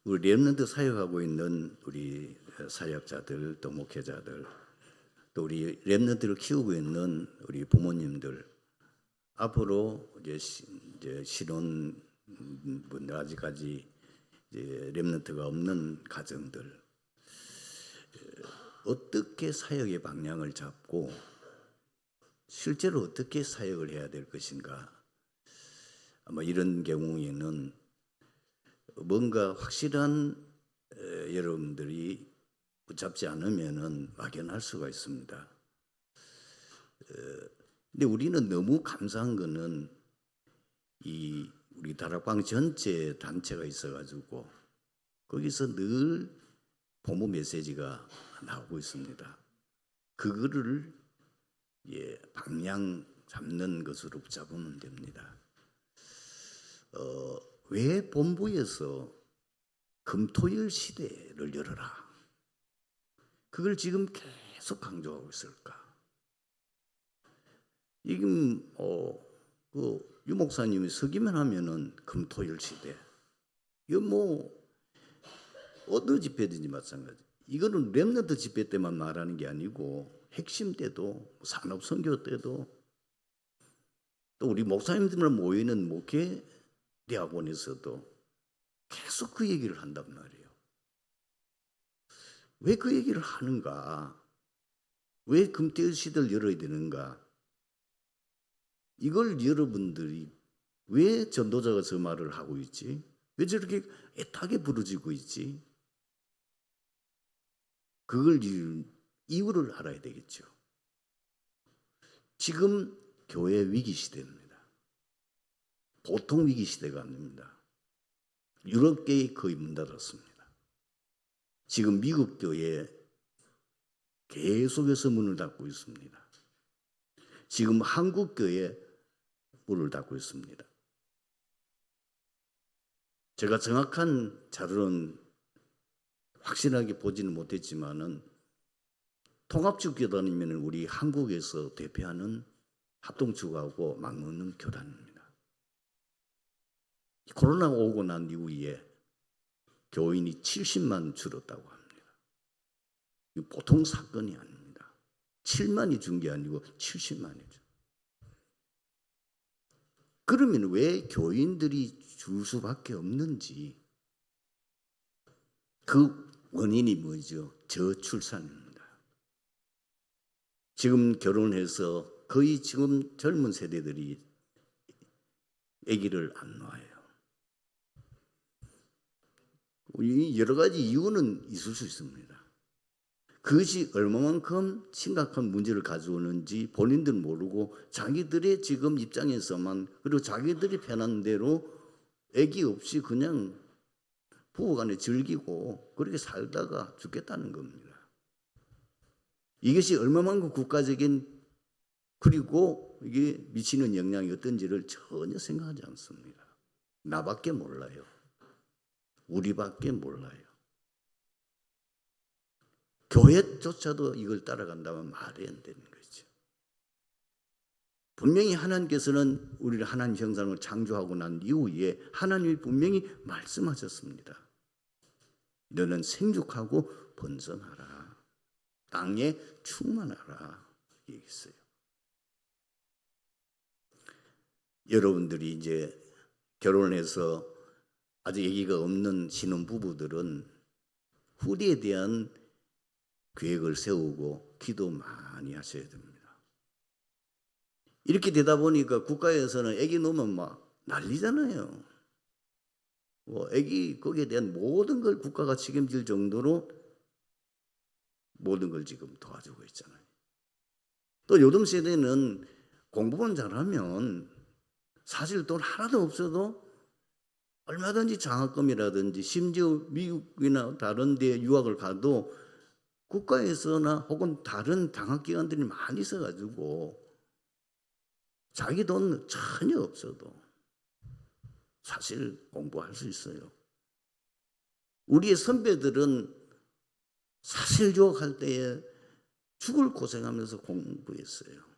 우리 렘넌트 사역하고 있는 우리 사역자들 또 목회자들 또 우리 렘넌트를 키우고 있는 우리 부모님들 앞으로 이제 신혼분들 아직까지 이제 렘넌트가 없는 가정들 어떻게 사역의 방향을 잡고 실제로 어떻게 사역을 해야 될 것인가. 아마 이런 경우에는 뭔가 확실한 여러분들이 붙잡지 않으면은 막연할 수가 있습니다. 근데 우리는 너무 감사한 거는 이 우리 다락방 전체 단체가 있어가지고 거기서 늘 부모 메시지가 나오고 있습니다. 그거를 방향 잡는 것으로 붙잡으면 됩니다. 왜 본부에서 금토일 시대를 열어라. 그걸 지금 계속 강조하고 있을까? 지금 유 목사님이 서기만 하면은 금토일 시대. 이거 뭐 어느 집회든지 마찬가지. 이거는 렘넌트 집회 때만 말하는 게 아니고 핵심 때도 산업 선교 때도 또 우리 목사님들만 모이는 목회 대학원에서도 계속 그 얘기를 한단 말이에요. 왜 그 얘기를 하는가? 왜 금토일 시대를 열어야 되는가? 이걸 여러분들이 왜 전도자가 저 말을 하고 있지? 왜 저렇게 애타게 부르짖고 있지? 그걸 이유를 알아야 되겠죠. 지금 교회 위기 시대입니다. 보통 위기 시대가 아닙니다. 유럽계에 거의 문 닫았습니다. 지금 미국 교회 계속해서 문을 닫고 있습니다. 지금 한국 교회 문을 닫고 있습니다. 제가 정확한 자료는 확실하게 보지는 못했지만은 통합주교단이면 우리 한국에서 대표하는 합동주교하고 맞먹는 교단입니다. 코로나가 오고 난 이후에 교인이 70만 줄었다고 합니다. 이거 보통 사건이 아닙니다. 7만이 준 게 아니고 70만이죠. 그러면 왜 교인들이 줄 수밖에 없는지 그 원인이 뭐죠? 저출산입니다. 지금 결혼해서 거의 지금 젊은 세대들이 아기를 안 낳아요. 여러 가지 이유는 있을 수 있습니다. 그것이 얼마만큼 심각한 문제를 가져오는지 본인들은 모르고 자기들의 지금 입장에서만 그리고 자기들이 편한 대로 아기 없이 그냥 부부간에 즐기고 그렇게 살다가 죽겠다는 겁니다. 이것이 얼마만큼 국가적인 그리고 이게 미치는 영향이 어떤지를 전혀 생각하지 않습니다. 나밖에 몰라요. 우리밖에 몰라요. 교회조차도 이걸 따라간다면 말이 안 되는 거죠. 분명히 하나님께서는 우리를 하나님 형상을 창조하고 난 이후에 하나님이 분명히 말씀하셨습니다. 너는 생육하고 번성하라. 땅에 충만하라. 얘기했어요. 여러분들이 이제 결혼해서 아직 아기가 없는 신혼부부들은 후대에 대한 계획을 세우고 기도 많이 하셔야 됩니다. 이렇게 되다 보니까 국가에서는 아기 놓으면 막 난리잖아요. 아기 거기에 대한 모든 걸 국가가 책임질 정도로 모든 걸 지금 도와주고 있잖아요. 또 요즘 세대는 공부만 잘하면 사실 돈 하나도 없어도 얼마든지 장학금이라든지 심지어 미국이나 다른 데 유학을 가도 국가에서나 혹은 다른 장학기관들이 많이 있어가지고 자기 돈 전혀 없어도 사실 공부할 수 있어요. 우리의 선배들은 사실 유학할 때에 죽을 고생하면서 공부했어요.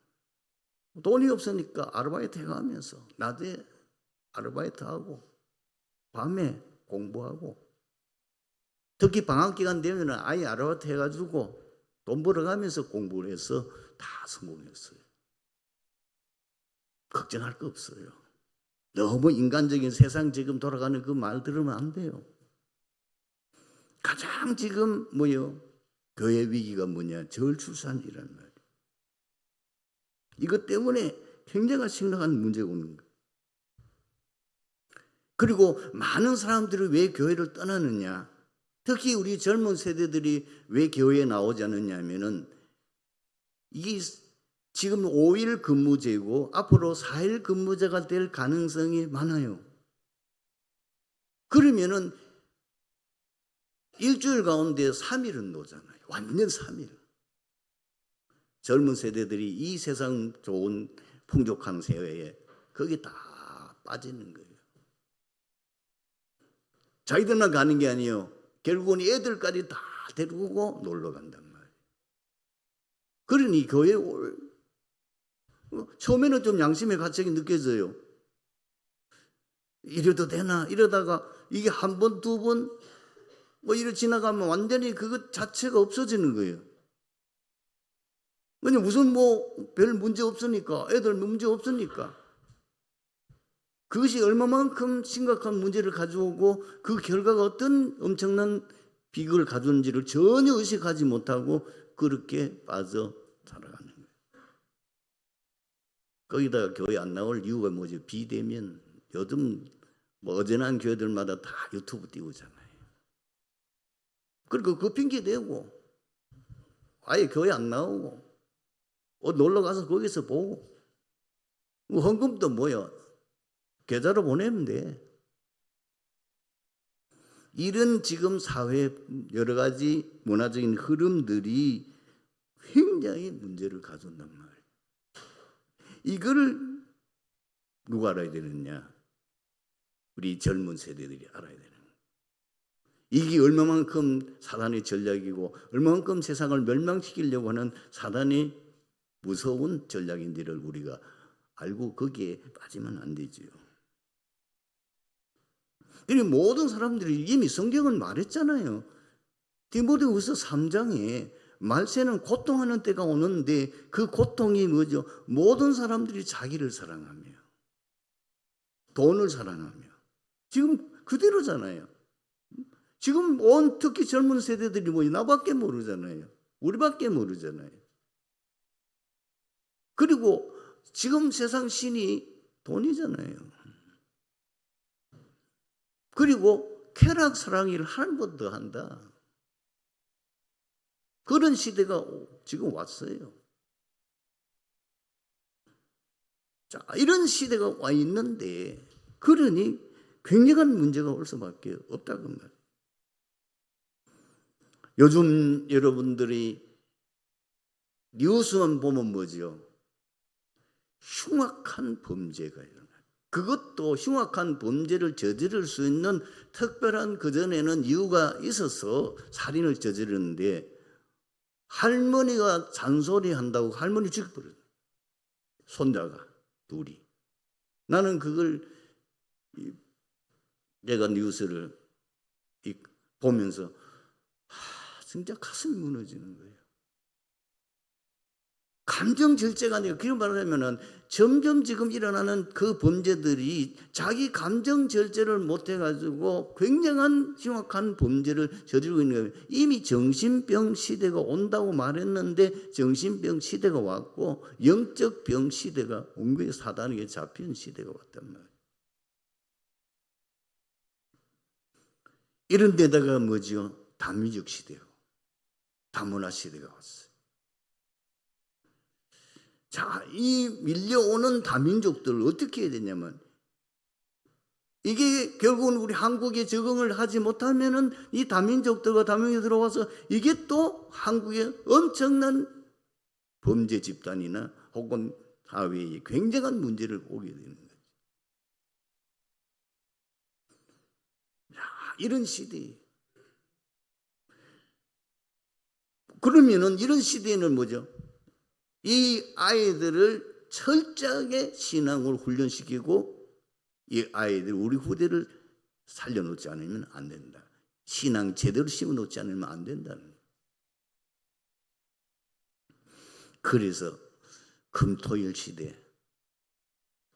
돈이 없으니까 아르바이트 해가면서 낮에 아르바이트하고 밤에 공부하고 특히 방학 기간 되면 아예 아르바이트 해가지고 돈 벌어가면서 공부를 해서 다 성공했어요. 걱정할 거 없어요. 너무 인간적인 세상 지금 돌아가는 그 말 들으면 안 돼요. 가장 지금 교회 위기가 뭐냐? 저출산이란 말이에요. 이것 때문에 굉장히 심각한 문제가 오는 거예요. 그리고 많은 사람들이 왜 교회를 떠나느냐? 특히 우리 젊은 세대들이 왜 교회에 나오지 않느냐면은 이게 지금 5일 근무제고 앞으로 4일 근무제가 될 가능성이 많아요. 그러면은 일주일 가운데 3일은 노잖아요. 완전 3일. 젊은 세대들이 이 세상 좋은 풍족한 세계에 거기 다 빠지는 거예요. 자기들만 가는 게 아니에요. 결국은 애들까지 다 데리고 놀러 간단 말이에요. 그러니 교회에 처음에는 좀 양심의 가책이 느껴져요. 이래도 되나? 이러다가 이게 한 번, 두 번 이래 지나가면 완전히 그것 자체가 없어지는 거예요. 왜냐면 무슨 별 문제 없으니까, 애들 문제 없으니까. 그것이 얼마만큼 심각한 문제를 가져오고 그 결과가 어떤 엄청난 비극을 가져오는지를 전혀 의식하지 못하고 그렇게 빠져 살아가는 거예요. 거기다가 교회 안 나올 이유가 뭐죠? 비대면. 요즘 어지간한 교회들마다 다 유튜브 띄우잖아요. 그리고 그 핑계 대고 아예 교회 안 나오고 놀러 가서 거기서 보고 헌금도 계좌로 보내면 돼. 이런 지금 사회 여러 가지 문화적인 흐름들이 굉장히 문제를 가져온단 말이에요. 이거를 누가 알아야 되느냐? 우리 젊은 세대들이 알아야 되는 거예요. 이게 얼마만큼 사단의 전략이고 얼마만큼 세상을 멸망시키려고 하는 사단의 무서운 전략인지를 우리가 알고 거기에 빠지면 안 되지요. 그리고 모든 사람들이 이미 성경은 말했잖아요. 디모데후서 3장에 말세는 고통하는 때가 오는데 그 고통이 뭐죠? 모든 사람들이 자기를 사랑하며 돈을 사랑하며 지금 그대로잖아요. 지금 특히 젊은 세대들이 나밖에 모르잖아요. 우리밖에 모르잖아요. 그리고 지금 세상 신이 돈이잖아요. 그리고 쾌락 사랑을 한 번 더 한다. 그런 시대가 지금 왔어요. 자, 이런 시대가 와 있는데 그러니 굉장한 문제가 올 수밖에 없다고 합니다. 요즘 여러분들이 뉴스만 보면 뭐죠? 흉악한 범죄가 일어나요. 그것도 흉악한 범죄를 저지를 수 있는 특별한 그전에는 이유가 있어서 살인을 저지르는데 할머니가 잔소리한다고 할머니 죽여버려요. 손자가 둘이. 나는 그걸 내가 뉴스를 보면서 진짜 가슴이 무너지는 거예요. 감정 절제가 아니라 그런 말을 하면은 점점 지금 일어나는 그 범죄들이 자기 감정 절제를 못 해가지고 굉장한 흉악한 범죄를 저지르고 있는 거예요. 이미 정신병 시대가 온다고 말했는데 정신병 시대가 왔고 영적 병 시대가 온 거예요. 사단에게 잡힌 시대가 왔단 말이에요. 이런 데다가 뭐죠? 다민족 시대요. 다문화 시대가 왔어요. 자, 이 밀려오는 다민족들을 어떻게 해야 되냐면 이게 결국은 우리 한국에 적응을 하지 못하면은 이 다민족들과 다민족이 들어와서 이게 또 한국에 엄청난 범죄 집단이나 혹은 사회에 굉장한 문제를 오게 되는 거죠. 야, 이런 시대. 그러면은 이런 시대에는 뭐죠? 이 아이들을 철저하게 신앙을 훈련시키고 이 아이들 우리 후대를 살려놓지 않으면 안 된다. 신앙 제대로 심어놓지 않으면 안 된다는 거예요. 그래서 금토일 시대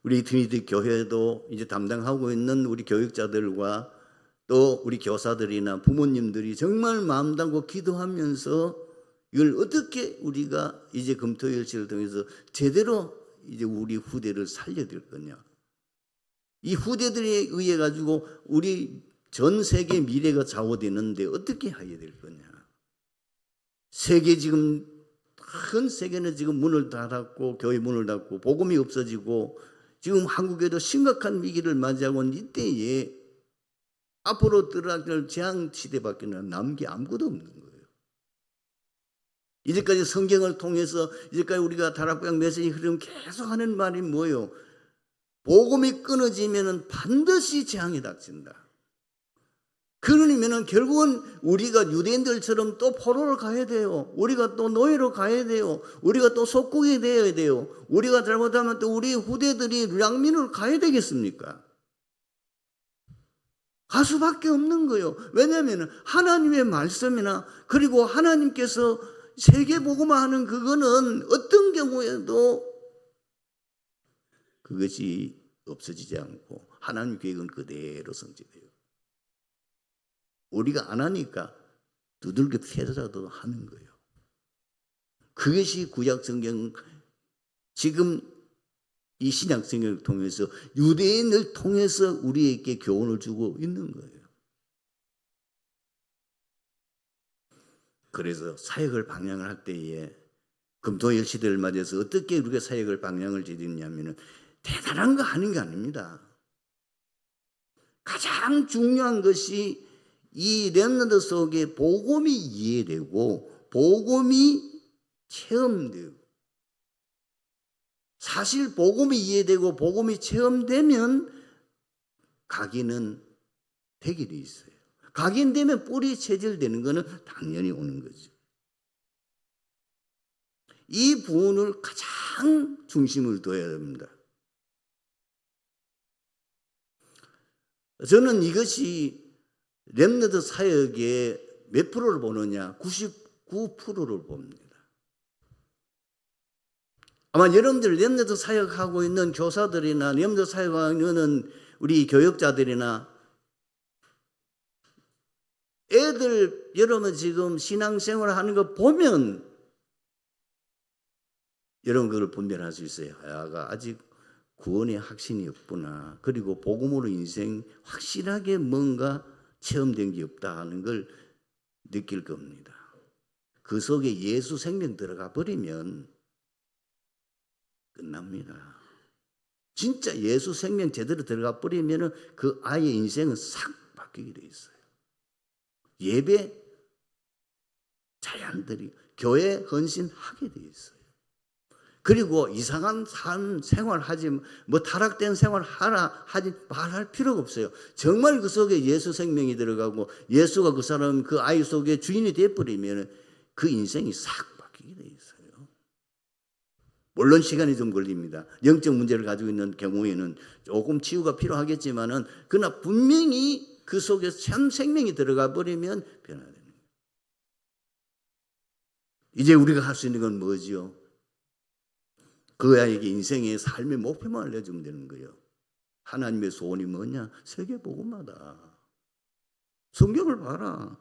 우리 트리니티 교회도 이제 담당하고 있는 우리 교육자들과 또 우리 교사들이나 부모님들이 정말 마음 담고 기도하면서 이걸 어떻게 우리가 이제 금토일시를 통해서 제대로 이제 우리 후대를 살려드릴 거냐. 이 후대들에 의해 가지고 우리 전 세계 미래가 좌우되는데 어떻게 해야 될 거냐. 세계 지금 큰 세계는 지금 문을 닫았고 교회 문을 닫고 복음이 없어지고 지금 한국에도 심각한 위기를 맞이하고 있는 이때에 앞으로 들어갈 재앙 시대밖에 남은 게 아무것도 없는 거예요. 이제까지 성경을 통해서 이제까지 우리가 다락방 메시지 흐름 계속 하는 말이 뭐예요? 복음이 끊어지면 반드시 재앙이 닥친다. 그러면은 결국은 우리가 유대인들처럼 또 포로로 가야 돼요. 우리가 또 노예로 가야 돼요. 우리가 또 속국이 되어야 돼요. 우리가 잘못하면 또 우리 후대들이 양민으로 가야 되겠습니까? 갈 수밖에 없는 거예요. 왜냐하면 하나님의 말씀이나 그리고 하나님께서 세계복음화 하는 그거는 어떤 경우에도 그것이 없어지지 않고 하나님 계획은 그대로 성취돼요. 우리가 안 하니까 두들겨 패더라도 하는 거예요. 그것이 구약성경 지금 이 신약성경을 통해서 유대인을 통해서 우리에게 교훈을 주고 있는 거예요. 그래서 사역을 방향을 할 때에 금토일 시대를 맞이해서 어떻게 우리가 사역을 방향을 지었냐면 대단한 거 하는 게 아닙니다. 가장 중요한 것이 이 렘넌트 속에 복음이 이해되고 복음이 체험되고 사실 복음이 이해되고 복음이 체험되면 각인은 되게 돼 있어요. 각인되면 뿌리 체질되는 것은 당연히 오는 거죠. 이 부분을 가장 중심을 둬야 됩니다. 저는 이것이 렘넌트 사역의 몇 프로를 보느냐? 99%를 봅니다. 아마 여러분들 렘넌트 사역하고 있는 교사들이나 렘넌트 사역하고 있는 우리 교육자들이나 애들 여러분 지금 신앙생활 하는 거 보면 여러분 그걸 분별할 수 있어요. 아가 아직 구원의 확신이 없구나. 그리고 복음으로 인생 확실하게 뭔가 체험된 게 없다 하는 걸 느낄 겁니다. 그 속에 예수 생명 들어가 버리면 끝납니다. 진짜 예수 생명 제대로 들어가 버리면 그 아이의 인생은 싹 바뀌게 돼 있어요. 예배 자연들이 교회 헌신하게 돼 있어요. 그리고 이상한 삶 생활하지 뭐 타락된 생활 하라 하지 말할 필요가 없어요. 정말 그 속에 예수 생명이 들어가고 예수가 그 사람 그 아이 속에 주인이 돼버리면 그 인생이 싹 바뀌게 돼 있어요. 물론 시간이 좀 걸립니다. 영적 문제를 가지고 있는 경우에는 조금 치유가 필요하겠지만은 그러나 분명히 그 속에 참 생명이 들어가 버리면 변화되는 거예요. 이제 우리가 할 수 있는 건 뭐지요? 그 아이에게 인생의 삶의 목표만 알려주면 되는 거예요. 하나님의 소원이 뭐냐? 세계복음화다. 성경을 봐라.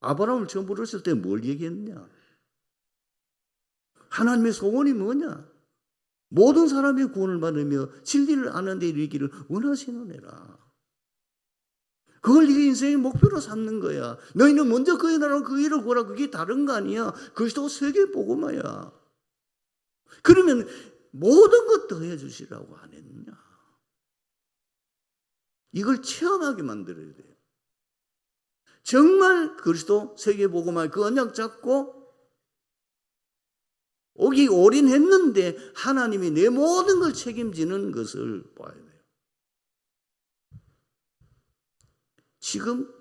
아브라함을 처음 부르실 때 뭘 얘기했냐? 하나님의 소원이 뭐냐? 모든 사람이 구원을 받으며 진리를 아는 데 이르기를 원하시느니라. 그걸 네가 인생의 목표로 삼는 거야. 너희는 먼저 그의 나라와 그 일을 구하라. 그게 다른 거 아니야. 그것도 세계복음화야. 그러면 모든 것 더해 주시라고 안 했느냐? 이걸 체험하게 만들어야 돼요. 정말 그리스도 세계복음화 그 언약 잡고 오기 올인했는데 하나님이 내 모든 걸 책임지는 것을 봐야 돼요. 지금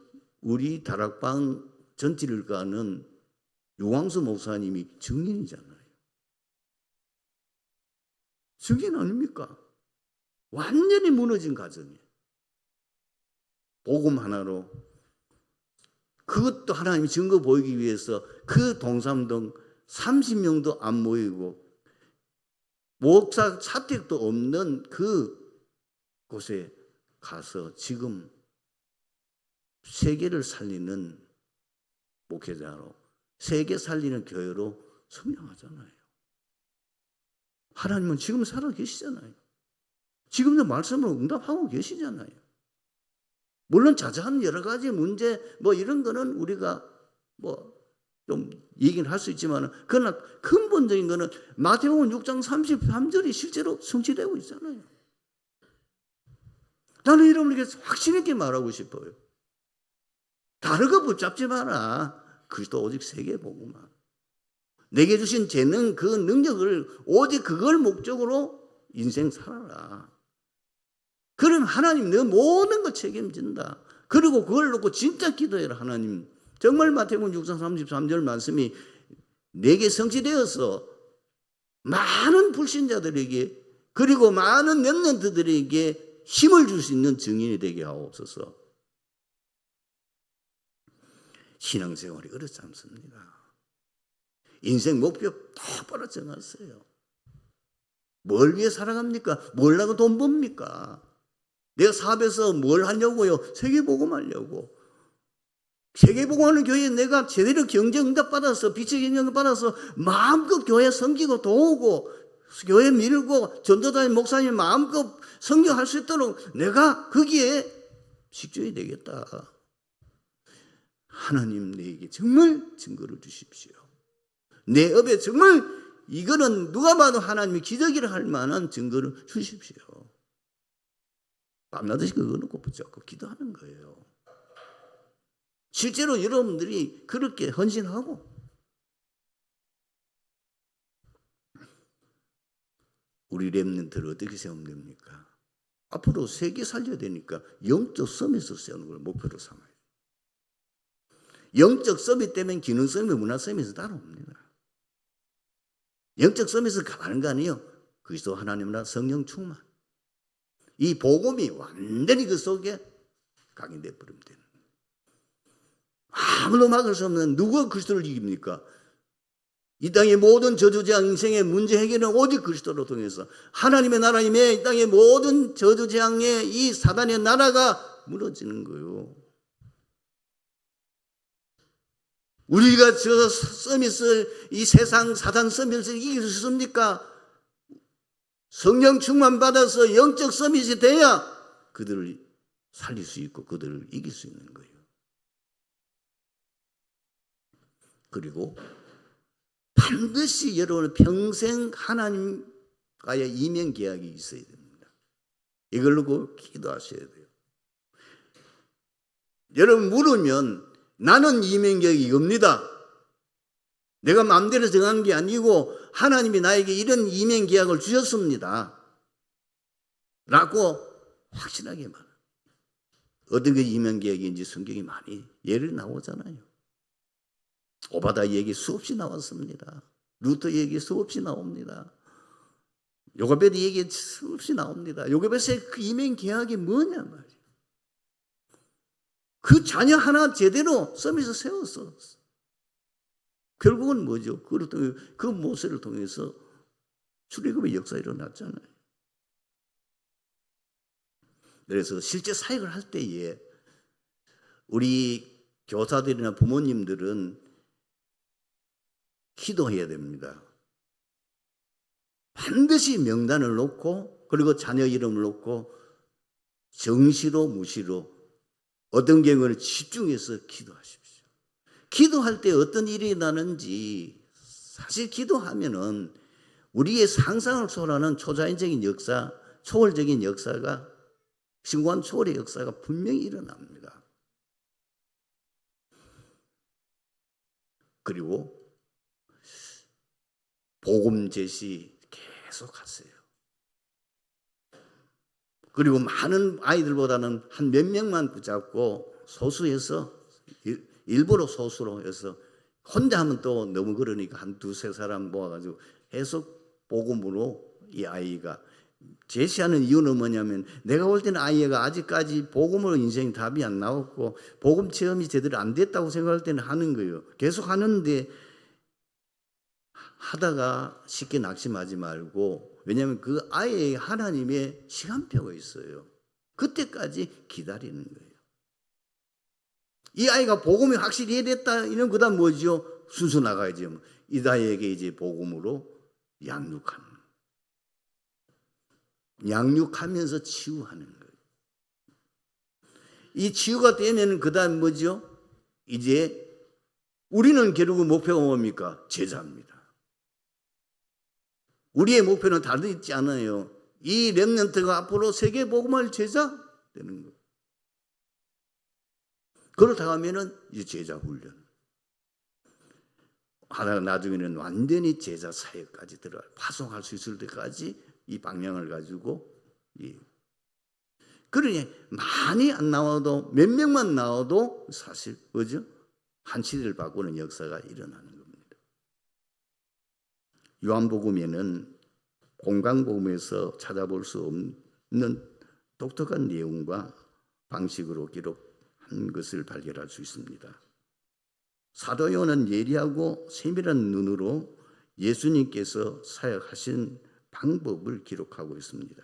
우리 다락방 전체를 가는 유광수 목사님이 증인이잖아요. 증인 아닙니까? 완전히 무너진 가정이에요. 복음 하나로 그것도 하나님이 증거 보이기 위해서 그 동삼동 30명도 안 모이고 목사 사택도 없는 그 곳에 가서 지금 세계를 살리는 목회자로, 세계 살리는 교회로 성장하잖아요. 하나님은 지금 살아 계시잖아요. 지금도 말씀으로 응답하고 계시잖아요. 물론 자잘한 여러 가지 문제 뭐 이런 거는 우리가 뭐 좀 얘기는 할 수 있지만, 그러나 근본적인 거는 마태복음 6장 33절이 실제로 성취되고 있잖아요. 나는 여러분에게 확신 있게 말하고 싶어요. 다른 거 붙잡지 마라. 그리스도 오직 세계보고만. 내게 주신 재능, 그 능력을 오직 그걸 목적으로 인생 살아라. 그럼 하나님 내 모든 거 책임진다. 그리고 그걸 놓고 진짜 기도해라. 하나님 정말 마태복음 6장 33절 말씀이 내게 성취되어서 많은 불신자들에게 그리고 많은 렘넌트들에게 힘을 줄 수 있는 증인이 되게 하옵소서. 신앙생활이 어렵지 않습니다. 인생 목표 똑바로 정하세요. 뭘 위해 살아갑니까? 뭘 하고 돈 법니까? 내가 사업에서 뭘 하려고요? 세계복음 하려고. 세계복음하는 교회에 내가 제대로 경쟁응답 받아서 빛의 경쟁응답 받아서 마음껏 교회 섬기고 도우고 교회 밀고 전도자님 목사님 마음껏 성경할 수 있도록 내가 거기에 식전이 되겠다. 하나님 내게 정말 증거를 주십시오. 내 업에 정말 이거는 누가 봐도 하나님이 기적이라 할 만한 증거를 주십시오. 밤낮이 그거 놓고 붙잡고 기도하는 거예요. 실제로 여러분들이 그렇게 헌신하고 우리 렘넌트를 어떻게 세우면 됩니까? 앞으로 세계 살려야 되니까 영적 서밋을 세우는 걸 목표로 삼아요. 영적 서밋 때문에 기능 서밋, 문화 서밋은 따라옵니다. 영적 서밋을 가는 거 아니에요. 그리스도 하나님 나라 성령 충만. 이 복음이 완전히 그 속에 각인되어 버리면 되는. 아무도 막을 수 없는 누가 그리스도를 이깁니까? 이 땅의 모든 저주재앙 인생의 문제 해결은 오직 그리스도로 통해서 하나님의 나라임에 이 땅의 모든 저주재앙의 이 사단의 나라가 무너지는 거예요. 우리가 저 서밋을 이 세상 사단 서밋을 이길 수 있습니까? 성령 충만 받아서 영적 서밋이 돼야 그들을 살릴 수 있고 그들을 이길 수 있는 거예요. 그리고 반드시 여러분은 평생 하나님과의 이면 계약이 있어야 됩니다. 이걸 놓고 기도하셔야 돼요. 여러분 물으면 나는 이면 계약이 이겁니다. 내가 마음대로 정한 게 아니고 하나님이 나에게 이런 이면 계약을 주셨습니다. 라고 확실하게 말해요. 어떤 게 이면 계약인지 성경이 많이 예를 나오잖아요. 오바다 얘기 수없이 나왔습니다. 루터 얘기 수없이 나옵니다. 요가베드 얘기 수없이 나옵니다. 요가베드의 그 이면 계약이 뭐냐 말이에요. 그 자녀 하나 제대로 서밋을 세웠어. 결국은 뭐죠? 그 모세를 통해서 출애굽의 역사가 일어났잖아요. 그래서 실제 사역을 할 때에 우리 교사들이나 부모님들은 기도해야 됩니다. 반드시 명단을 놓고 그리고 자녀 이름을 놓고 정시로 무시로 어떤 경우는 집중해서 기도하십시오. 기도할 때 어떤 일이 나는지 사실 기도하면은 우리의 상상을 초월하는 초자연적인 역사, 초월적인 역사가 신관 초월의 역사가 분명히 일어납니다. 그리고 복음 제시 계속 하세요. 그리고 많은 아이들보다는 한 몇 명만 붙잡고 소수해서 일부러 소수로 해서 혼자 하면 또 너무 그러니까 한 두세 사람 모아가지고 계속 복음으로 이 아이가 제시하는 이유는 뭐냐면 내가 볼 때는 아이가 아직까지 복음으로 인생이 답이 안 나왔고 복음 체험이 제대로 안 됐다고 생각할 때는 하는 거예요. 계속 하는데 하다가 쉽게 낙심하지 말고, 왜냐하면 그 아이의 하나님의 시간표가 있어요. 그때까지 기다리는 거예요. 이 아이가 복음이 확실히 이해됐다 이런 그다음 뭐죠? 순서 나가야죠. 이 아이에게 이제 복음으로 양육하면서 치유하는 거예요. 이 치유가 되면 그다음 뭐죠? 이제 우리는 결국 목표가 뭡니까? 제자입니다. 우리의 목표는 다르지 있지 않아요. 이 렘넌트가 앞으로 세계 복음할 제자 되는 거예요. 그렇다 하면은 이제 제자 훈련. 하다가 나중에는 완전히 제자 사역까지 들어가 파송할 수 있을 때까지 이 방향을 가지고, 그러니 많이 안 나와도 몇 명만 나와도 사실 뭐죠? 한 시대를 바꾸는 역사가 일어나는 겁니다. 요한복음에는 공강복음에서 찾아볼 수 없는 독특한 내용과 방식으로 기록한 것을 발견할 수 있습니다. 사도 요한은 예리하고 세밀한 눈으로 예수님께서 사역하신 방법을 기록하고 있습니다.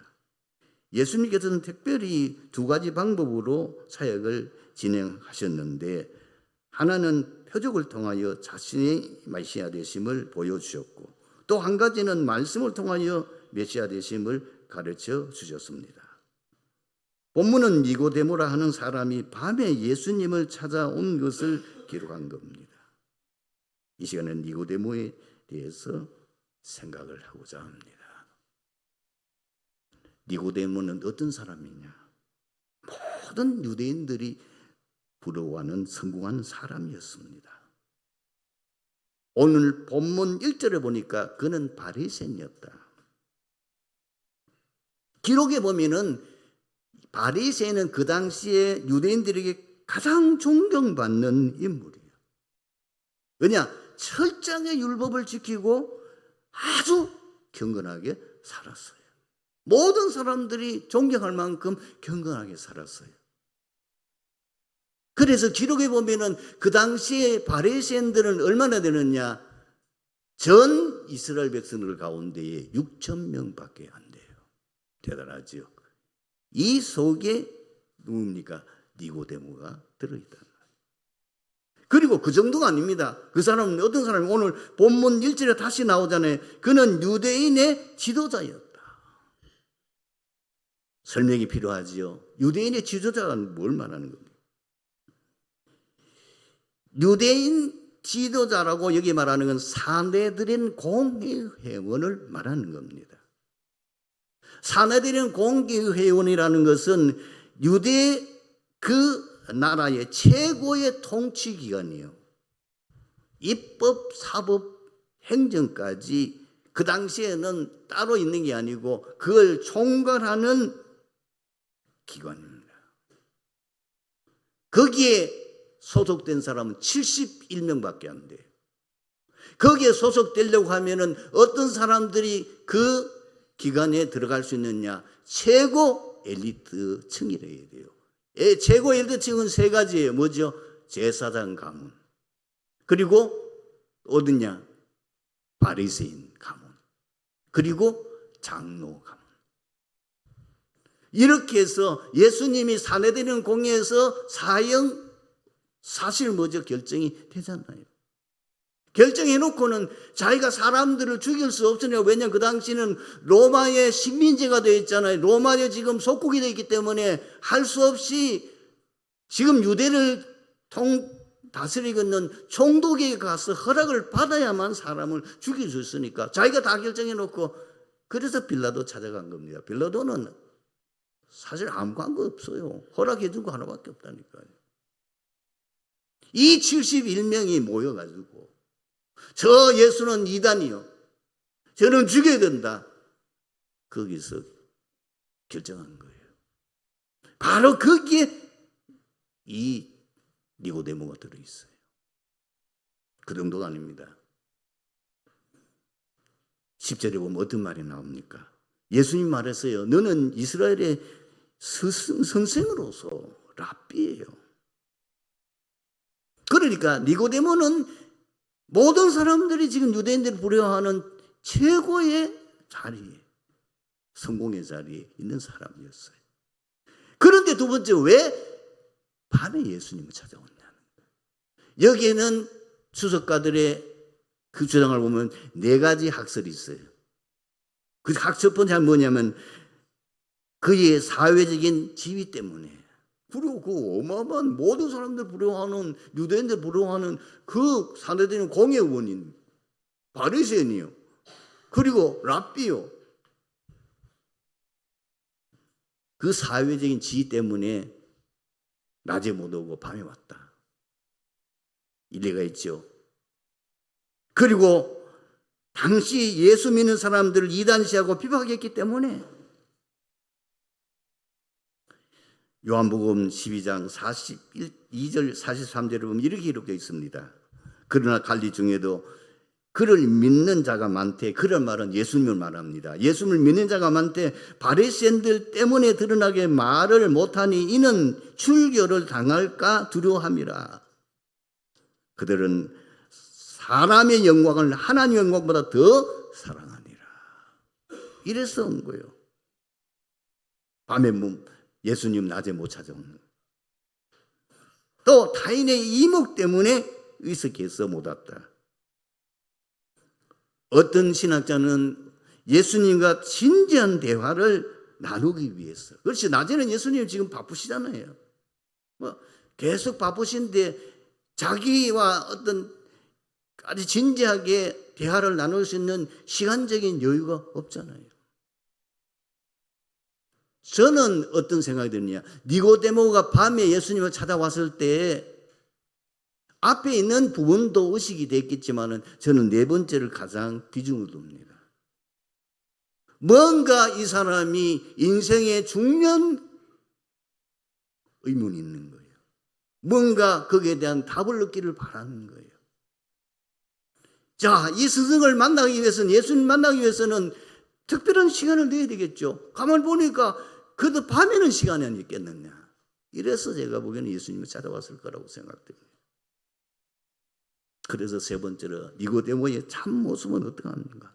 예수님께서는 특별히 두 가지 방법으로 사역을 진행하셨는데, 하나는 표적을 통하여 자신의 메시아 되심을 보여주셨고, 또 한 가지는 말씀을 통하여 메시아 되심을 가르쳐 주셨습니다. 본문은 니고데모라 하는 사람이 밤에 예수님을 찾아온 것을 기록한 겁니다. 이 시간에 니고데모에 대해서 생각을 하고자 합니다. 니고데모는 어떤 사람이냐? 모든 유대인들이 부러워하는 성공한 사람이었습니다. 오늘 본문 1절에 보니까 그는 바리새인이었다. 기록에 보면은 바리새인은 그 당시에 유대인들에게 가장 존경받는 인물이에요. 왜냐? 철저하게 율법을 지키고 아주 경건하게 살았어요. 모든 사람들이 존경할 만큼 경건하게 살았어요. 그래서 기록에 보면은 그 당시에 바리새인들은 얼마나 되느냐? 전 이스라엘 백성들 가운데에 6천 명밖에 안 돼요. 대단하죠. 이 속에 누굽니까? 니고데모가 들어있다. 그리고 그 정도가 아닙니다. 그 사람은 어떤 사람이 오늘 본문 1절에 다시 나오잖아요. 그는 유대인의 지도자였다. 설명이 필요하지요. 유대인의 지도자가 뭘 말하는 겁니까? 유대인 지도자라고 여기 말하는 건 사내들인 공회원을 말하는 겁니다. 사내들인 공회원이라는 것은 유대 그 나라의 최고의 통치기관이에요. 입법, 사법, 행정까지 그 당시에는 따로 있는 게 아니고 그걸 총괄하는 기관입니다. 거기에 소속된 사람은 71명밖에 안 돼요. 거기에 소속되려고 하면은 어떤 사람들이 그 기관에 들어갈 수 있느냐? 최고 엘리트 층이라 해야 돼요. 최고 엘리트 층은 세 가지예요. 뭐죠? 제사장 가문, 그리고 어디냐? 바리새인 가문, 그리고 장로 가문. 이렇게 해서 예수님이 사내들인 공회에서 사형 사실 뭐죠? 결정이 되잖아요. 결정해놓고는 자기가 사람들을 죽일 수 없으냐. 왜냐하면 그 당시는 로마의 식민지가 되어 있잖아요. 로마에 지금 속국이 되어 있기 때문에 할 수 없이 지금 유대를 다스리고 있는 총독에게 가서 허락을 받아야만 사람을 죽일 수 있으니까 자기가 다 결정해놓고, 그래서 빌라도 찾아간 겁니다. 빌라도는 사실 아무 관계 없어요. 허락해준 거 하나밖에 없다니까요. 이 71명이 모여가지고 저 예수는 이단이요, 저는 죽여야 된다, 거기서 결정한 거예요. 바로 거기에 이 니고데모가 들어있어요. 그 정도가 아닙니다. 10절에 보면 어떤 말이 나옵니까? 예수님 말했어요. 너는 이스라엘의 스승 선생으로서 랍비예요. 그러니까 니고데모는 모든 사람들이 지금 유대인들이 부러워하는 최고의 자리에, 성공의 자리에 있는 사람이었어요. 그런데 두 번째, 왜 밤에 예수님을 찾아왔냐는 거예요. 여기에는 추석가들의 그 주장을 보면 네 가지 학설이 있어요. 그 첫 번째는 뭐냐면 그의 사회적인 지위 때문에, 그리고 그 어마어마한 모든 사람들 부러워하는, 유대인들 부러워하는 그 사내들은 공회원인 바리새인이요, 그리고 랍비요. 그 사회적인 지위 때문에 낮에 못 오고 밤에 왔다. 일리가 있죠. 그리고 당시 예수 믿는 사람들을 이단시하고 비박했기 때문에 요한복음 12장 42절 43절을 보면 이렇게 기록되어 있습니다. 그러나 관리 중에도 그를 믿는 자가 많대. 그런 말은 예수님을 말합니다. 예수님을 믿는 자가 많대. 바리새인들 때문에 드러나게 말을 못하니 이는 출교를 당할까 두려워함이라. 그들은 사람의 영광을 하나님의 영광보다 더 사랑하니라. 이래서 온 거예요. 밤에 예수님 낮에 못 찾아오는. 또 타인의 이목 때문에 의석해서 못 왔다. 어떤 신학자는 예수님과 진지한 대화를 나누기 위해서. 그렇지, 낮에는 예수님 지금 바쁘시잖아요. 계속 바쁘신데 자기와 어떤 아주 진지하게 대화를 나눌 수 있는 시간적인 여유가 없잖아요. 저는 어떤 생각이 드느냐, 니고데모가 밤에 예수님을 찾아왔을 때 앞에 있는 부분도 의식이 됐겠지만 저는 네 번째를 가장 비중을 둡니다. 뭔가 이 사람이 인생에 중요한 의문이 있는 거예요. 뭔가 거기에 대한 답을 얻기를 바라는 거예요. 자, 이 스승을 만나기 위해서는, 예수님 만나기 위해서는 특별한 시간을 내야 되겠죠. 가만히 보니까 그래도 밤에는 시간이 안 있겠느냐. 이래서 제가 보기에는 예수님을 찾아왔을 거라고 생각됩니다. 그래서 세 번째로 니고데모의 참 모습은 어떠한가.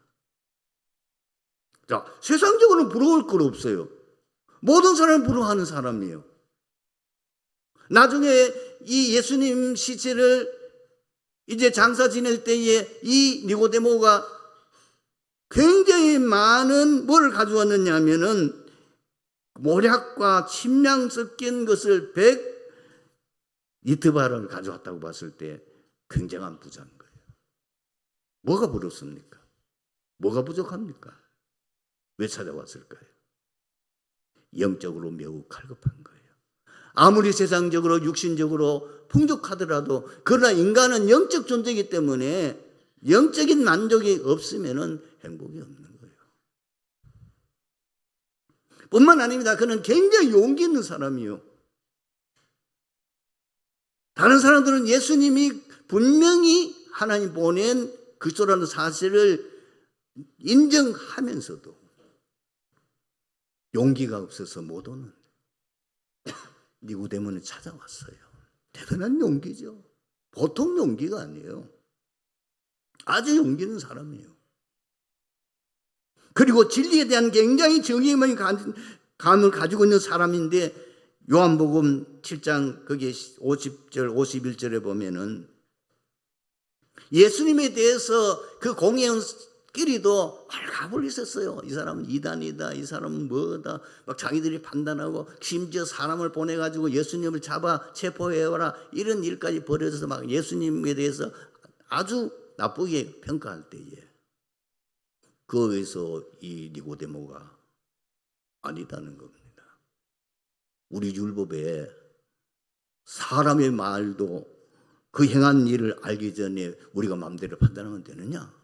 자, 세상적으로는 부러울 건 없어요. 모든 사람을 부러워하는 사람이에요. 나중에 이 예수님 시체를 이제 장사 지낼 때에 이 니고데모가 굉장히 많은 뭘 가져왔느냐 하면은 모략과 침량 섞인 것을 100리트바를 가져왔다고 봤을 때 굉장한 부자인 거예요. 뭐가 부럽습니까? 뭐가 부족합니까? 왜 찾아왔을까요? 영적으로 매우 갈급한 거예요. 아무리 세상적으로 육신적으로 풍족하더라도 그러나 인간은 영적 존재이기 때문에 영적인 만족이 없으면 행복이 없는 거예요. 뿐만 아닙니다. 그는 굉장히 용기 있는 사람이에요. 다른 사람들은 예수님이 분명히 하나님 보낸 그리스도라는 사실을 인정하면서도 용기가 없어서 못 오는 니고데모는 찾아왔어요. 대단한 용기죠. 보통 용기가 아니에요. 아주 용기 있는 사람이에요. 그리고 진리에 대한 굉장히 정의의 감을 가지고 있는 사람인데 요한복음 7장 거기에 50절 51절에 보면은 예수님에 대해서 그 공회원끼리도 헐갑을 있었어요. 이 사람은 이단이다, 이 사람은 뭐다, 막 자기들이 판단하고 심지어 사람을 보내가지고 예수님을 잡아 체포해와라 이런 일까지 벌어져서 막 예수님에 대해서 아주 나쁘게 평가할 때에 거기서 이 니고데모가 아니다는 겁니다. 우리 율법에 사람의 말도 그 행한 일을 알기 전에 우리가 마음대로 판단하면 되느냐?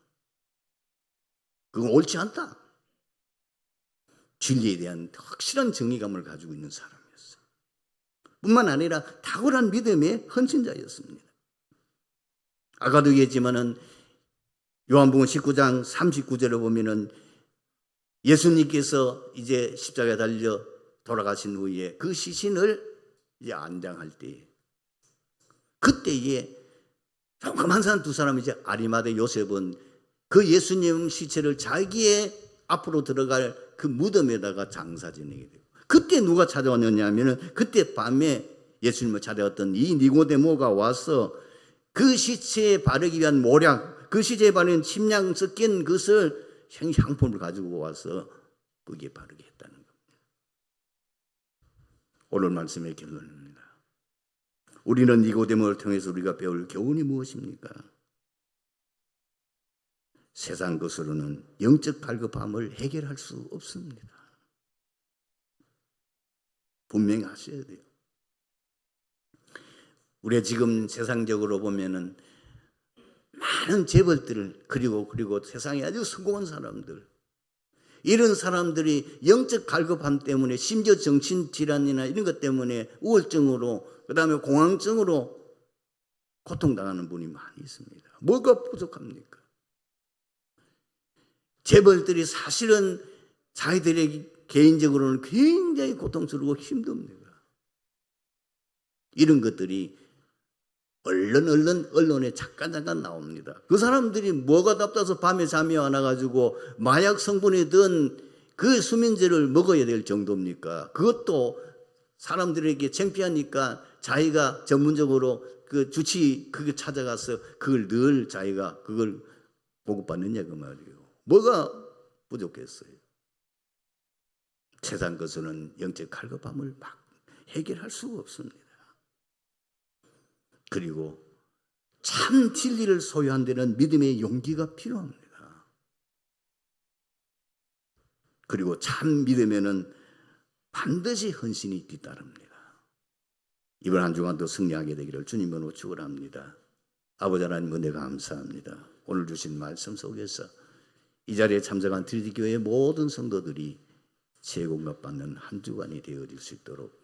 그건 옳지 않다. 진리에 대한 확실한 정의감을 가지고 있는 사람이었어요. 뿐만 아니라 탁월한 믿음의 헌신자였습니다. 아까도 얘기했지만은 요한복음 19장 39절에 보면은 예수님께서 이제 십자가에 달려 돌아가신 후에 그 시신을 이제 안장할 때, 그때에 조그만 사람 두 사람, 이제 아리마대 요셉은 그 예수님 시체를 자기의 앞으로 들어갈 그 무덤에다가 장사 지내게 돼요. 그때 누가 찾아왔느냐 하면은, 그때 밤에 예수님을 찾아왔던 이 니고데모가 와서 그 시체에 바르기 위한 모략, 그 시체에 바르는 침향 섞인 것을 향품을 가지고 와서 거기에 바르게 했다는 겁니다. 오늘 말씀의 결론입니다. 우리는 니고데모를 통해서 우리가 배울 교훈이 무엇입니까? 세상 것으로는 영적 갈급함을 해결할 수 없습니다. 분명히 아셔야 돼요. 우리가 지금 세상적으로 보면은 많은 재벌들, 그리고 세상에 아주 성공한 사람들, 이런 사람들이 영적 갈급함 때문에, 심지어 정신질환이나 이런 것 때문에 우울증으로, 그 다음에 공황증으로 고통당하는 분이 많이 있습니다. 뭐가 부족합니까? 재벌들이 사실은 자기들의 개인적으로는 굉장히 고통스럽고 힘듭니다. 이런 것들이 언론에 잠깐 나옵니다. 그 사람들이 뭐가 답답해서 밤에 잠이 안 와가지고 마약 성분이 든 그 수면제를 먹어야 될 정도입니까? 그것도 사람들에게 창피하니까 자기가 전문적으로 그 주치 그거 찾아가서 그걸 늘 자기가 그걸 보급받느냐 그 말이에요. 뭐가 부족했어요? 세상 것은 영적 갈급함을 막 해결할 수가 없습니다. 그리고 참 진리를 소유한 데는 믿음의 용기가 필요합니다. 그리고 참 믿음에는 반드시 헌신이 뒤따릅니다. 이번 한 주간도 승리하게 되기를 주님으로 축원합니다. 아버지 하나님, 은혜 감사합니다. 오늘 주신 말씀 속에서 이 자리에 참석한 트리티교회의 모든 성도들이 제공받는 한 주간이 되어질 수 있도록,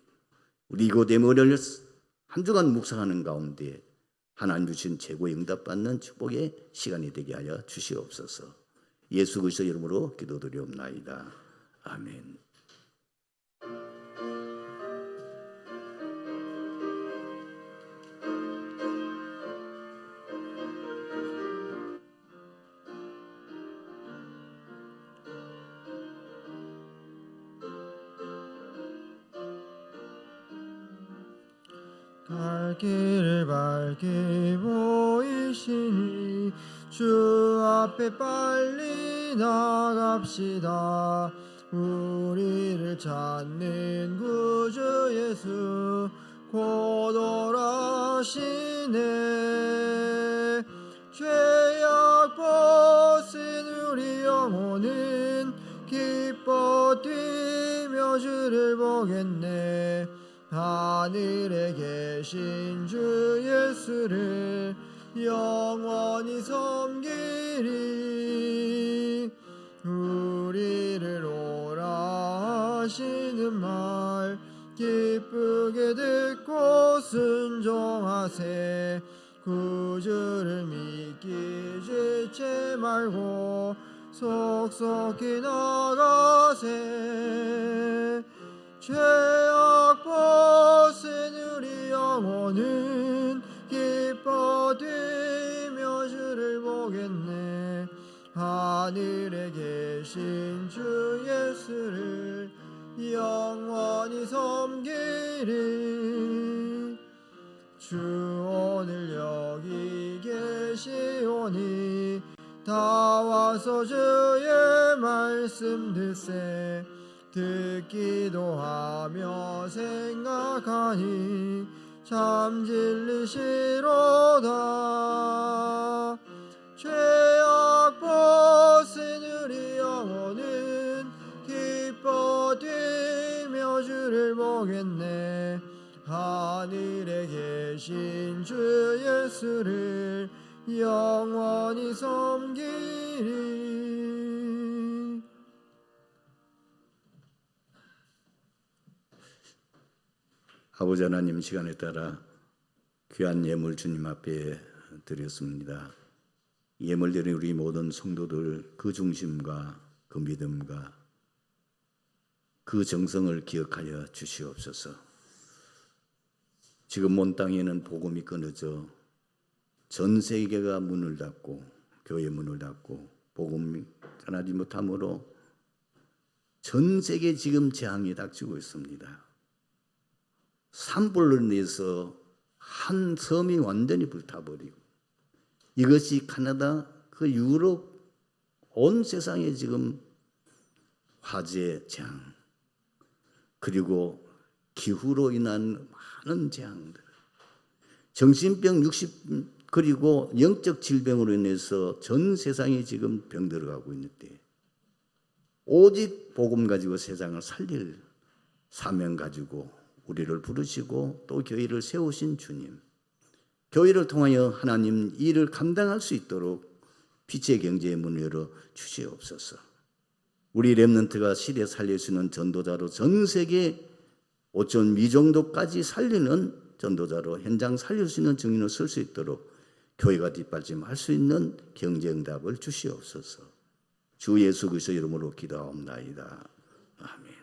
우리 니고데모를 한 주간 묵상하는 가운데 하나님 주신 최고의 응답받는 축복의 시간이 되게 하여 주시옵소서. 예수 그리스도 이름으로 기도드리옵나이다. 아멘. 갈 길을 밝히 보이시니 주 앞에 빨리 나갑시다. 우리를 찾는 구주 예수 곧 오라시네. 죄악 벗은 우리 영혼은 기뻐 뛰며 주를 보겠네. 하늘에 계신 주 예수를 영원히 섬기리. 우리를 오라 하시는 말 기쁘게 듣고 순종하세. 구주를 믿기 지체 말고 속속히 나가세. 죄악 벗은 우리 영혼은 기뻐 뛰며 주를 보겠네. 하늘에 계신 주 예수를 영원히 섬기리. 주 오늘 여기 계시오니 다 와서 주의 말씀 듣세. 듣기도 하며 생각하니 참 진리시로다. 죄악 벗은 우리 영혼은 기뻐 뛰며 주를 보겠네. 하늘에 계신 주 예수를 영원히 섬기리. 아버지 하나님, 시간에 따라 귀한 예물 주님 앞에 드렸습니다. 예물 드린 우리 모든 성도들 그 중심과 그 믿음과 그 정성을 기억하여 주시옵소서. 지금 온 땅에는 복음이 끊어져 전 세계가 문을 닫고 교회 문을 닫고 복음이 전하지 못함으로 전 세계 지금 재앙이 닥치고 있습니다. 산불을 내서 한 섬이 완전히 불타버리고 이것이 카나다 그 유럽 온 세상에 지금 화재 재앙 그리고 기후로 인한 많은 재앙들 정신병 60 그리고 영적 질병으로 인해서 전 세상이 지금 병들어가고 있는데 오직 복음 가지고 세상을 살릴 사명 가지고 우리를 부르시고 또 교회를 세우신 주님 교회를 통하여 하나님 일을 감당할 수 있도록 빛의 경제의 문을 열어 주시옵소서. 우리 렘넌트가 시대 살릴 수 있는 전도자로 전 세계 5천 미 정도까지 살리는 전도자로 현장 살릴 수 있는 증인으로 쓸 수 있도록 교회가 뒷받침할 수 있는 경제응답을 주시옵소서. 주 예수 그리스도 이름으로 기도하옵나이다. 아멘.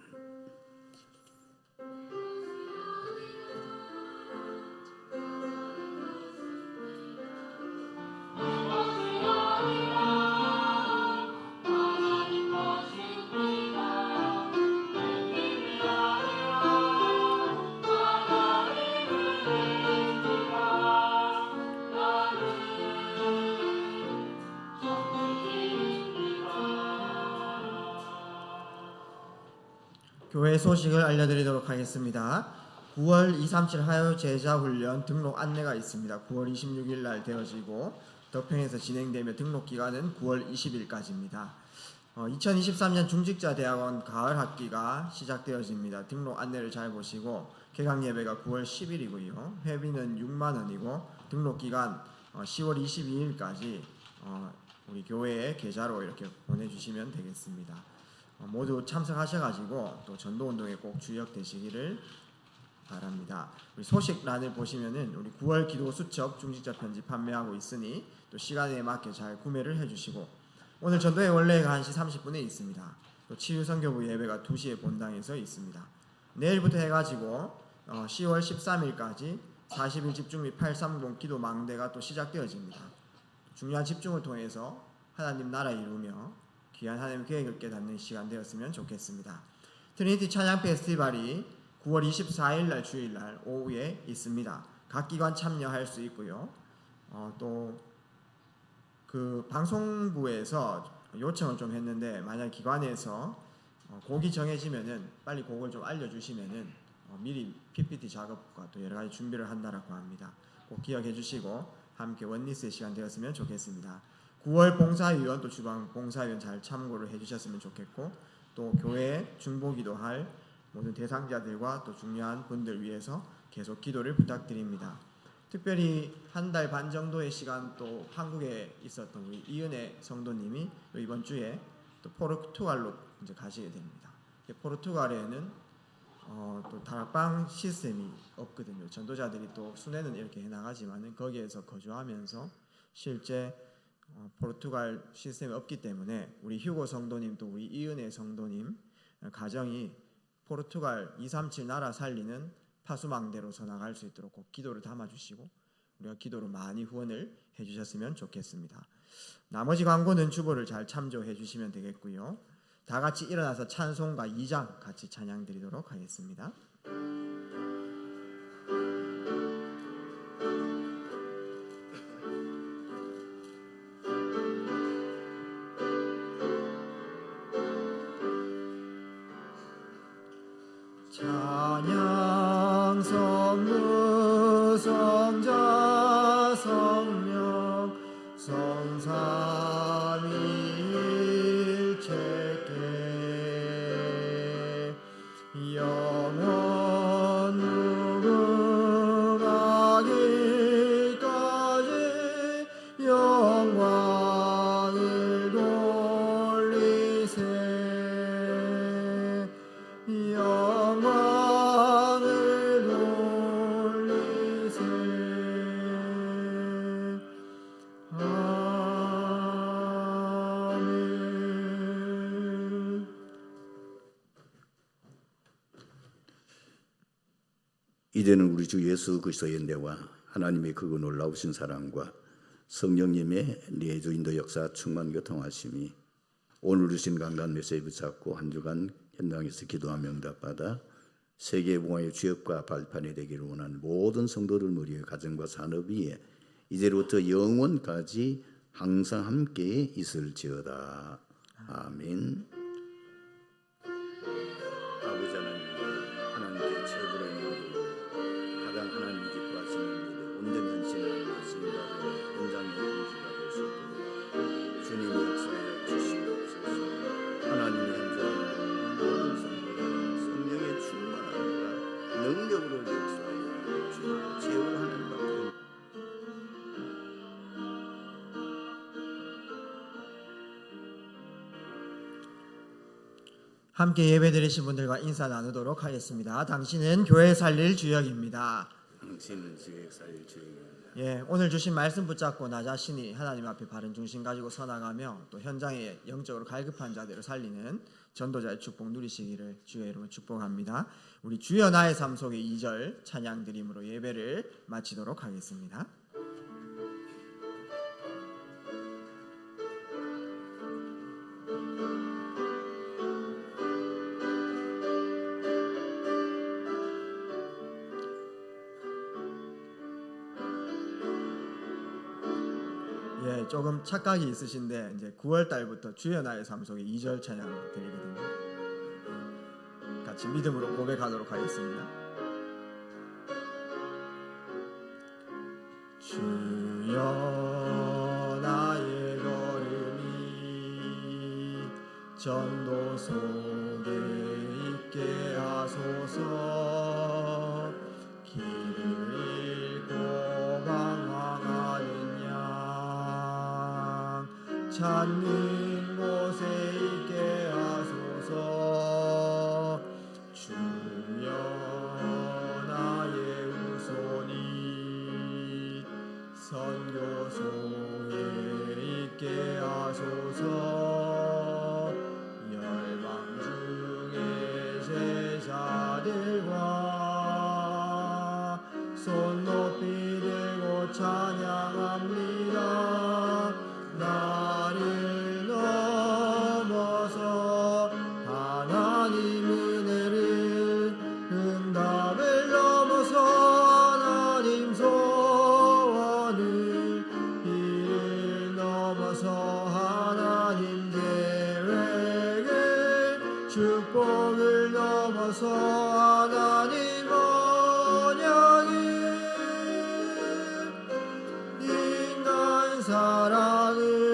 교회 소식을 알려드리도록 하겠습니다. 9월 237 하요 제자훈련 등록 안내가 있습니다. 9월 26일 날 되어지고 덕평에서 진행되며 등록 기간은 9월 20일까지입니다. 2023년 중직자대학원 가을 학기가 시작되어집니다. 등록 안내를 잘 보시고 개강 예배가 9월 10일이고요. 회비는 6만 원이고 등록 기간 10월 22일까지 우리 교회의 계좌로 이렇게 보내주시면 되겠습니다. 모두 참석하셔가지고 또 전도운동에 꼭 주역되시기를 바랍니다. 우리 소식란을 보시면은 우리 9월 기도 수첩 중직자 편지 판매하고 있으니 또 시간에 맞게 잘 구매를 해주시고 오늘 전도회 원래가 1시 30분에 있습니다. 또 치유선교부 예배가 2시에 본당에서 있습니다. 내일부터 해가지고 10월 13일까지 40일 집중 및 830 기도 망대가 또 시작되어집니다. 중요한 집중을 통해서 하나님 나라 이루며 귀한 하나님 계획을 깨닫는 시간 되었으면 좋겠습니다. 트리니티 찬양 페스티벌이 9월 24일 날 주일 날 오후에 있습니다. 각 기관 참여할 수 있고요. 또 그 방송부에서 요청을 좀 했는데 만약 기관에서 곡이 정해지면은 빨리 곡을 좀 알려주시면은 미리 PPT 작업과 또 여러 가지 준비를 한다라고 합니다. 꼭 기억해 주시고 함께 원리스의 시간 되었으면 좋겠습니다. 9월 봉사위원 또 주방 봉사위원 잘 참고를 해주셨으면 좋겠고 또 교회 중보기도 할 모든 대상자들과 또 중요한 분들 위해서 계속 기도를 부탁드립니다. 특별히 한 달 반 정도의 시간 또 한국에 있었던 우리 이은혜 성도님이 또 이번 주에 또 포르투갈로 이제 가시게 됩니다. 포르투갈에는 또 다락방 시스템이 없거든요. 전도자들이 또 순회는 이렇게 해나가지만은 거기에서 거주하면서 실제 포르투갈 시스템이 없기 때문에 우리 휴고 성도님 또 우리 이은혜 성도님 가정이 포르투갈 237 나라 살리는 파수망대로서 나갈 수 있도록 꼭 기도를 담아주시고 우리가 기도로 많이 후원을 해주셨으면 좋겠습니다. 나머지 광고는 주보를 잘 참조해 주시면 되겠고요. 다 같이 일어나서 찬송가 2장 같이 찬양 드리도록 하겠습니다. 찬양 성부 성자 성령 성삼위일체께 영원 이제는 우리 주 예수 그리스도의 은혜와 하나님의 그 놀라우신 사랑과 성령님의 내주 인도 역사 충만 교통하심이 오늘 주신 강단 메시지 붙잡고 한 주간 현장에서 기도하며 응답받아 세계 봉화의 주역과 발판이 되기를 원하는 모든 성도들 머리에 가정과 산업 위에 이제부터 영원까지 항상 함께 있을지어다. 아멘. 아버지 하나님께 최고의 영광을 가장 하나님이 기뻐하시는 일에 온전히 헌신하는 스님과의 현장의 공주가 될 수 있도록 주님의 역사에 주시옵소서. 하나님의 현장을 모든 성도가 성령의 충만함과 능력으로 역사하여 주님을 최고로 하나님 앞에 함께 예배드리신 분들과 인사 나누도록 하겠습니다. 당신은 교회 살릴 주역입니다. 당신은 지혜 살릴 주역입니다. 예, 오늘 주신 말씀 붙잡고 나 자신이 하나님 앞에 바른 중심 가지고 서나가며 또 현장에 영적으로 갈급한 자들을 살리는 전도자의 축복 누리시기를 주의 이름으로 축복합니다. 우리 주여 나의 삶 속의 2절 찬양 드림으로 예배를 마치도록 하겠습니다. 예, 조금 착각이 있으신데 이제 9월 달부터 주여 나의 삶 속에 2절 찬양 드리거든요. 같이 믿음으로 고백하도록 하겠습니다. 주여 나의 걸음이 전도 속에 있게 하소서. 길을 잃고 방황하는 양 찾는 곳에 있게 하소서. 주여 나의 우손이 선교소에 있게 하소서. 열방 중에 제자들과 손 높이 들고 찬양합니다. 나를 넘어서 하나님 은혜를 응답을 넘어서 하나님 소원을 이를 넘어서 하나님 계획을 축복을 넘어서 하나님 언약을 인간 사랑을